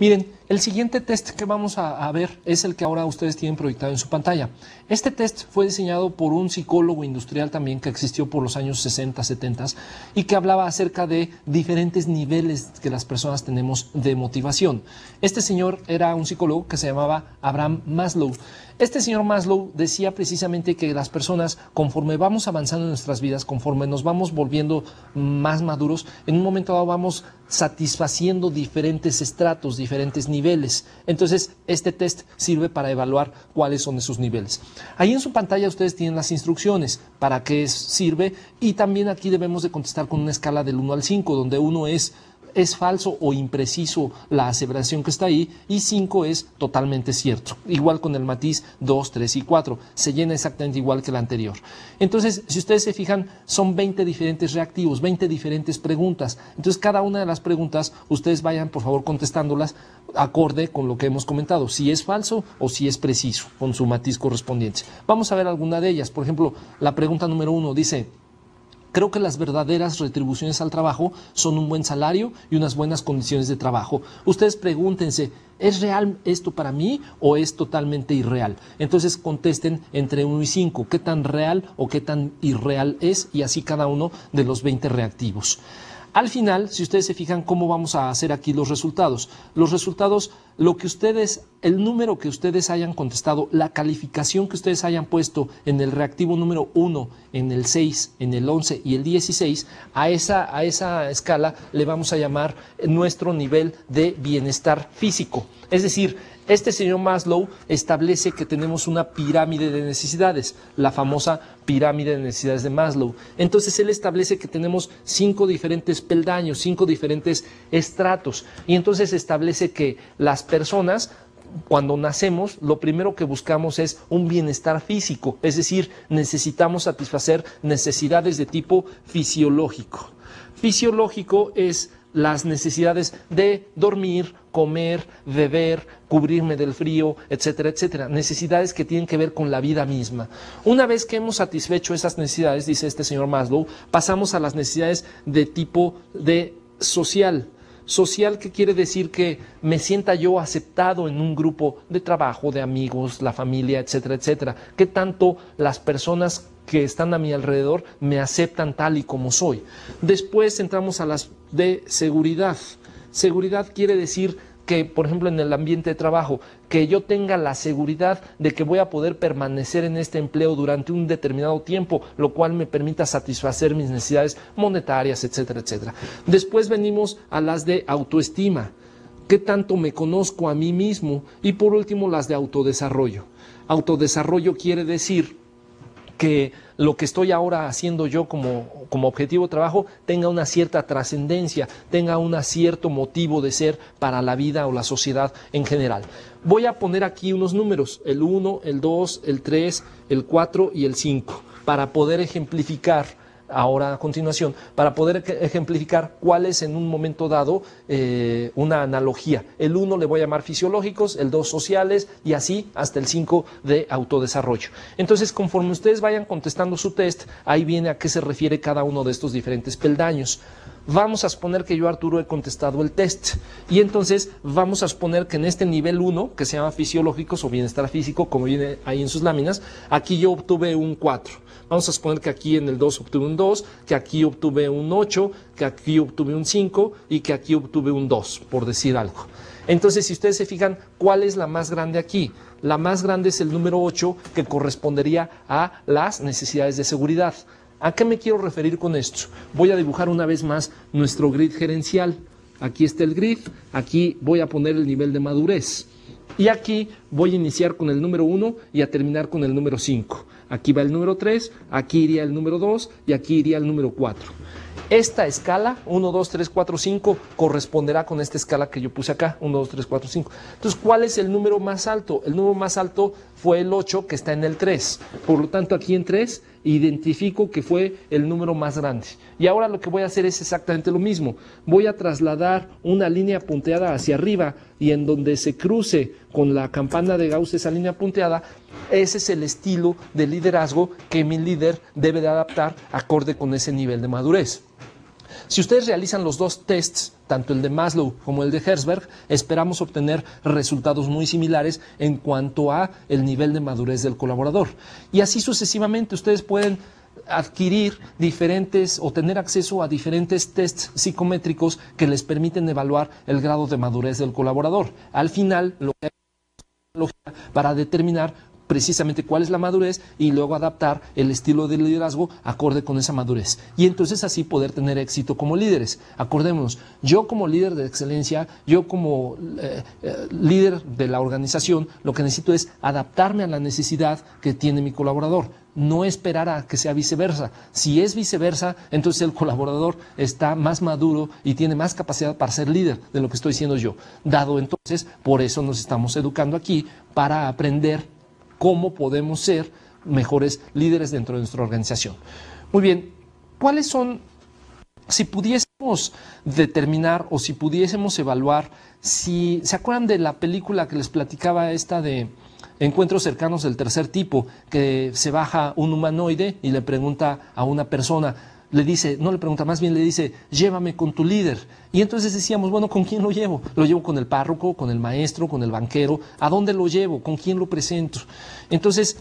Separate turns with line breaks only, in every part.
Miren, el siguiente test que vamos a ver es el que ahora ustedes tienen proyectado en su pantalla. Este test fue diseñado por un psicólogo industrial también que existió por los años 60, 70 y que hablaba acerca de diferentes niveles que las personas tenemos de motivación. Este señor era un psicólogo que se llamaba Abraham Maslow. Este señor Maslow decía precisamente que las personas, conforme vamos avanzando en nuestras vidas, conforme nos vamos volviendo más maduros, en un momento dado vamos satisfaciendo diferentes estratos, diferentes niveles. Entonces, este test sirve para evaluar cuáles son esos niveles. Ahí en su pantalla ustedes tienen las instrucciones, para qué sirve, y también aquí debemos de contestar con una escala del 1 al 5, donde 1 es falso o impreciso la aseveración que está ahí, y 5 es totalmente cierto. Igual con el matiz 2, 3 y 4. Se llena exactamente igual que el anterior. Entonces, si ustedes se fijan, son 20 diferentes reactivos, 20 diferentes preguntas. Entonces, cada una de las preguntas, ustedes vayan, por favor, contestándolas acorde con lo que hemos comentado, si es falso o si es preciso, con su matiz correspondiente. Vamos a ver alguna de ellas. Por ejemplo, la pregunta número 1 dice: creo que las verdaderas retribuciones al trabajo son un buen salario y unas buenas condiciones de trabajo. Ustedes pregúntense, ¿es real esto para mí o es totalmente irreal? Entonces contesten entre 1 y 5, ¿qué tan real o qué tan irreal es? Y así cada uno de los 20 reactivos. Al final, si ustedes se fijan cómo vamos a hacer aquí los resultados. Los resultados, el número que ustedes hayan contestado, la calificación que ustedes hayan puesto en el reactivo número 1, en el 6, en el 11 y el 16, a esa escala le vamos a llamar nuestro nivel de bienestar físico. Es decir, este señor Maslow establece que tenemos una pirámide de necesidades, la famosa pirámide de necesidades de Maslow. Entonces él establece que tenemos 5 diferentes peldaños, 5 diferentes estratos, y entonces establece que las personas, cuando nacemos, lo primero que buscamos es un bienestar físico, es decir, necesitamos satisfacer necesidades de tipo fisiológico. Fisiológico es las necesidades de dormir, comer, beber, cubrirme del frío, etcétera, etcétera. Necesidades que tienen que ver con la vida misma. Una vez que hemos satisfecho esas necesidades, dice este señor Maslow, pasamos a las necesidades de tipo de social. Social, que quiere decir que me sienta yo aceptado en un grupo de trabajo, de amigos, la familia, etcétera, etcétera. Que tanto las personas que están a mi alrededor me aceptan tal y como soy. Después entramos a las de seguridad. Seguridad quiere decir que, por ejemplo, en el ambiente de trabajo, que yo tenga la seguridad de que voy a poder permanecer en este empleo durante un determinado tiempo, lo cual me permita satisfacer mis necesidades monetarias, etcétera, etcétera. Después venimos a las de autoestima. ¿Qué tanto me conozco a mí mismo? Y por último, las de autodesarrollo. Autodesarrollo quiere decir que lo que estoy ahora haciendo yo como objetivo de trabajo tenga una cierta trascendencia, tenga un cierto motivo de ser para la vida o la sociedad en general. Voy a poner aquí unos números, el 1, el 2, el 3, el 4 y el 5, para poder ejemplificar ahora a continuación, para poder ejemplificar cuál es en un momento dado una analogía. El 1 le voy a llamar fisiológicos, el 2 sociales y así hasta el 5 de autodesarrollo. Entonces, conforme ustedes vayan contestando su test, ahí viene a qué se refiere cada uno de estos diferentes peldaños. Vamos a suponer que yo, Arturo, he contestado el test y entonces vamos a suponer que en este nivel 1, que se llama fisiológicos o bienestar físico, como viene ahí en sus láminas, aquí yo obtuve un 4. Vamos a suponer que aquí en el 2 obtuve un 2, que aquí obtuve un 8, que aquí obtuve un 5 y que aquí obtuve un 2, por decir algo. Entonces, si ustedes se fijan, ¿cuál es la más grande aquí? La más grande es el número 8, que correspondería a las necesidades de seguridad. ¿A qué me quiero referir con esto? Voy a dibujar una vez más nuestro grid gerencial. Aquí está el grid, aquí voy a poner el nivel de madurez. Y aquí voy a iniciar con el número 1 y a terminar con el número 5. Aquí va el número 3, aquí iría el número 2 y aquí iría el número 4. Esta escala, 1, 2, 3, 4, 5, corresponderá con esta escala que yo puse acá, 1, 2, 3, 4, 5. Entonces, ¿cuál es el número más alto? El número más alto fue el 8, que está en el 3. Por lo tanto, aquí en 3 identifico que fue el número más grande. Y ahora lo que voy a hacer es exactamente lo mismo. Voy a trasladar una línea punteada hacia arriba y en donde se cruce con la campana de Gauss esa línea punteada, ese es el estilo de liderazgo que mi líder debe de adaptar acorde con ese nivel de madurez. Si ustedes realizan los dos tests, tanto el de Maslow como el de Herzberg, esperamos obtener resultados muy similares en cuanto a el nivel de madurez del colaborador. Y así sucesivamente ustedes pueden adquirir diferentes o tener acceso a diferentes tests psicométricos que les permiten evaluar el grado de madurez del colaborador. Al final, lo que hay para determinar precisamente cuál es la madurez y luego adaptar el estilo de liderazgo acorde con esa madurez. Y entonces así poder tener éxito como líderes. Acordémonos, yo como líder de excelencia, yo como líder de la organización, lo que necesito es adaptarme a la necesidad que tiene mi colaborador. No esperar a que sea viceversa. Si es viceversa, entonces el colaborador está más maduro y tiene más capacidad para ser líder de lo que estoy siendo yo. Dado entonces, por eso nos estamos educando aquí para aprender cómo podemos ser mejores líderes dentro de nuestra organización. Muy bien, ¿cuáles son, si pudiésemos determinar o si pudiésemos evaluar, si se acuerdan de la película que les platicaba esta de Encuentros cercanos del tercer tipo, que se baja un humanoide y le pregunta a una persona, le dice, no le pregunta, más bien le dice, llévame con tu líder. Y entonces decíamos, bueno, ¿con quién lo llevo? ¿Lo llevo con el párroco, con el maestro, con el banquero? ¿A dónde lo llevo? ¿Con quién lo presento? Entonces,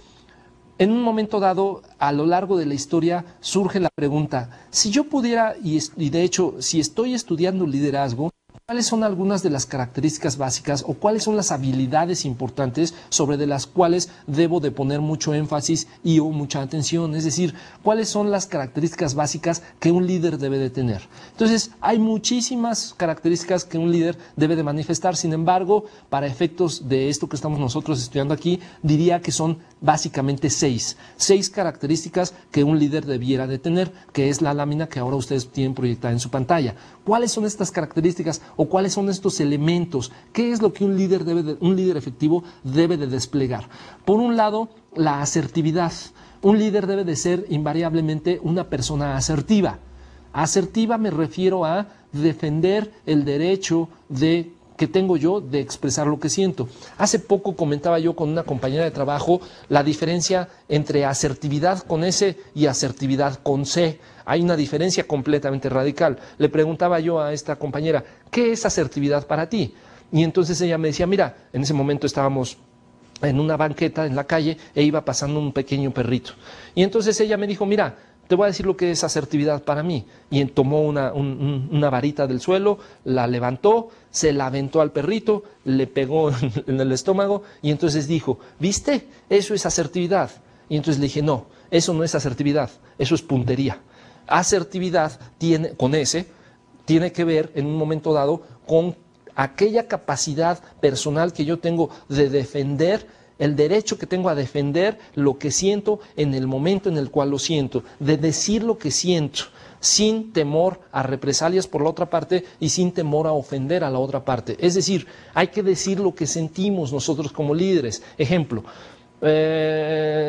en un momento dado, a lo largo de la historia, surge la pregunta, si yo pudiera, y de hecho, si estoy estudiando liderazgo, ¿cuáles son algunas de las características básicas o cuáles son las habilidades importantes sobre de las cuales debo de poner mucho énfasis y o mucha atención? Es decir, ¿cuáles son las características básicas que un líder debe de tener? Entonces, hay muchísimas características que un líder debe de manifestar. Sin embargo, para efectos de esto que estamos nosotros estudiando aquí, diría que son básicamente seis características que un líder debiera de tener, que es la lámina que ahora ustedes tienen proyectada en su pantalla. ¿Cuáles son estas características o cuáles son estos elementos? ¿Qué es lo que un líder efectivo debe de desplegar? Por un lado, la asertividad. Un líder debe de ser invariablemente una persona asertiva. Asertiva me refiero a defender el derecho que tengo yo de expresar lo que siento. Hace poco comentaba yo con una compañera de trabajo la diferencia entre asertividad con S y asertividad con C. Hay una diferencia completamente radical. Le preguntaba yo a esta compañera, ¿qué es asertividad para ti? Y entonces ella me decía, mira, en ese momento estábamos en una banqueta en la calle e iba pasando un pequeño perrito. Y entonces ella me dijo, mira, te voy a decir lo que es asertividad para mí. Y tomó una varita del suelo, la levantó, se la aventó al perrito, le pegó en el estómago y entonces dijo, ¿viste? Eso es asertividad. Y entonces le dije, no, eso no es asertividad, eso es puntería. Asertividad con S tiene que ver en un momento dado con aquella capacidad personal que yo tengo de defender el derecho que tengo a defender lo que siento en el momento en el cual lo siento, de decir lo que siento, sin temor a represalias por la otra parte y sin temor a ofender a la otra parte. Es decir, hay que decir lo que sentimos nosotros como líderes. Ejemplo,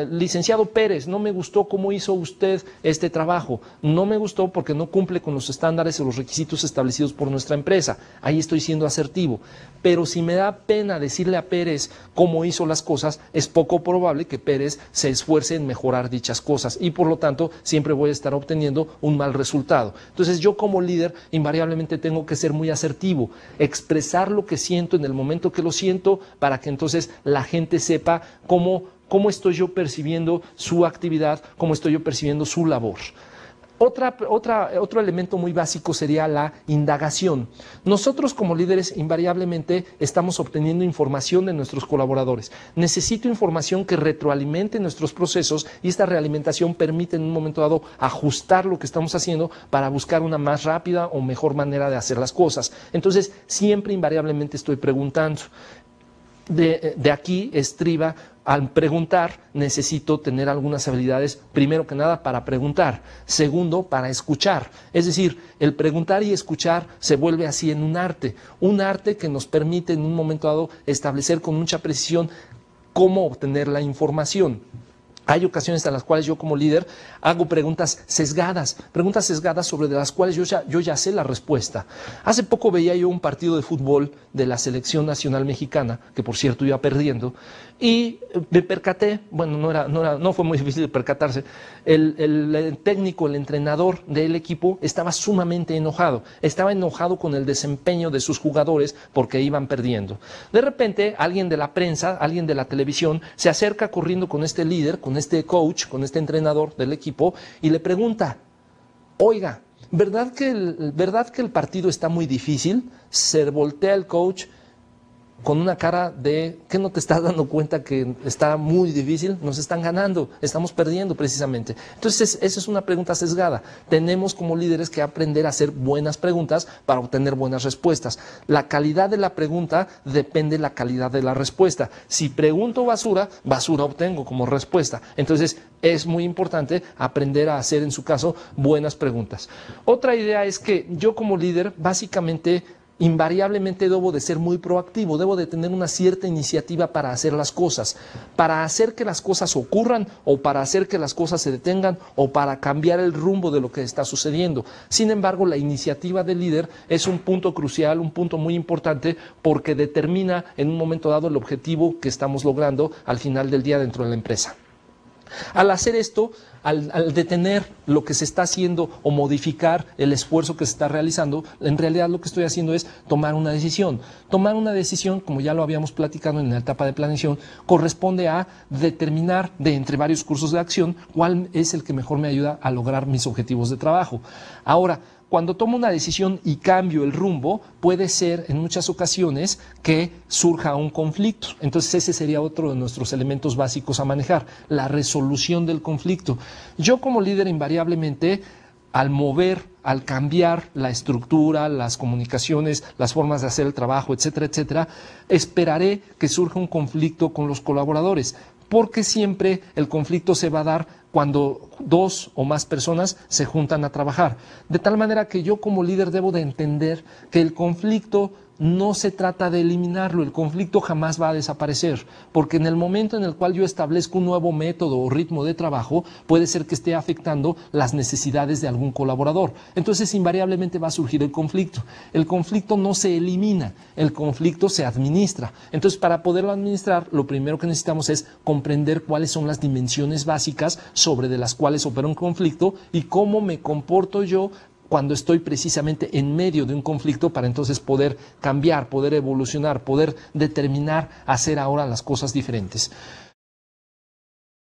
licenciado Pérez, no me gustó cómo hizo usted este trabajo, no me gustó porque no cumple con los estándares o los requisitos establecidos por nuestra empresa, ahí estoy siendo asertivo, pero si me da pena decirle a Pérez cómo hizo las cosas, es poco probable que Pérez se esfuerce en mejorar dichas cosas y por lo tanto siempre voy a estar obteniendo un mal resultado. Entonces yo como líder invariablemente tengo que ser muy asertivo, expresar lo que siento en el momento que lo siento para que entonces la gente sepa cómo estoy yo percibiendo su actividad, cómo estoy yo percibiendo su labor. Otro elemento muy básico sería la indagación. Nosotros como líderes invariablemente estamos obteniendo información de nuestros colaboradores. Necesito información que retroalimente nuestros procesos y esta realimentación permite en un momento dado ajustar lo que estamos haciendo para buscar una más rápida o mejor manera de hacer las cosas. Entonces siempre invariablemente estoy preguntando. De aquí estriba, al preguntar necesito tener algunas habilidades, primero que nada para preguntar, segundo para escuchar. Es decir, el preguntar y escuchar se vuelve así en un arte que nos permite en un momento dado establecer con mucha precisión cómo obtener la información. Hay ocasiones en las cuales yo como líder hago preguntas sesgadas sobre de las cuales yo ya sé la respuesta. Hace poco veía yo un partido de fútbol de la selección nacional mexicana, que por cierto iba perdiendo, y me percaté, bueno, no fue muy difícil de percatarse, el técnico, el entrenador del equipo estaba sumamente enojado. Estaba enojado con el desempeño de sus jugadores porque iban perdiendo. De repente, alguien de la prensa, alguien de la televisión, se acerca corriendo con este líder, con este coach, con este entrenador del equipo, y le pregunta: oiga, ¿verdad que el partido está muy difícil? Se voltea el coach con una cara de ¿qué no te estás dando cuenta que está muy difícil? Nos están ganando, estamos perdiendo precisamente. Entonces, esa es una pregunta sesgada. Tenemos como líderes que aprender a hacer buenas preguntas para obtener buenas respuestas. La calidad de la pregunta depende de la calidad de la respuesta. Si pregunto basura, basura obtengo como respuesta. Entonces, es muy importante aprender a hacer, en su caso, buenas preguntas. Otra idea es que yo como líder, básicamente, invariablemente debo de ser muy proactivo, debo de tener una cierta iniciativa para hacer las cosas, para hacer que las cosas ocurran o para hacer que las cosas se detengan o para cambiar el rumbo de lo que está sucediendo. Sin embargo, la iniciativa del líder es un punto crucial, un punto muy importante porque determina en un momento dado el objetivo que estamos logrando al final del día dentro de la empresa. Al hacer esto, al detener lo que se está haciendo o modificar el esfuerzo que se está realizando, en realidad lo que estoy haciendo es tomar una decisión. Tomar una decisión, como ya lo habíamos platicado en la etapa de planeación, corresponde a determinar de entre varios cursos de acción cuál es el que mejor me ayuda a lograr mis objetivos de trabajo. Ahora, cuando tomo una decisión y cambio el rumbo, puede ser en muchas ocasiones que surja un conflicto. Entonces ese sería otro de nuestros elementos básicos a manejar, la resolución del conflicto. Yo como líder invariablemente, al mover, al cambiar la estructura, las comunicaciones, las formas de hacer el trabajo, etcétera, etcétera, esperaré que surja un conflicto con los colaboradores, porque siempre el conflicto se va a dar cuando dos o más personas se juntan a trabajar. De tal manera que yo como líder debo de entender que el conflicto no se trata de eliminarlo, el conflicto jamás va a desaparecer, porque en el momento en el cual yo establezco un nuevo método o ritmo de trabajo, puede ser que esté afectando las necesidades de algún colaborador. Entonces invariablemente va a surgir el conflicto. El conflicto no se elimina, el conflicto se administra. Entonces, para poderlo administrar, lo primero que necesitamos es comprender cuáles son las dimensiones básicas sobre de las cuales opera un conflicto y cómo me comporto yo cuando estoy precisamente en medio de un conflicto para entonces poder cambiar, poder evolucionar, poder determinar hacer ahora las cosas diferentes.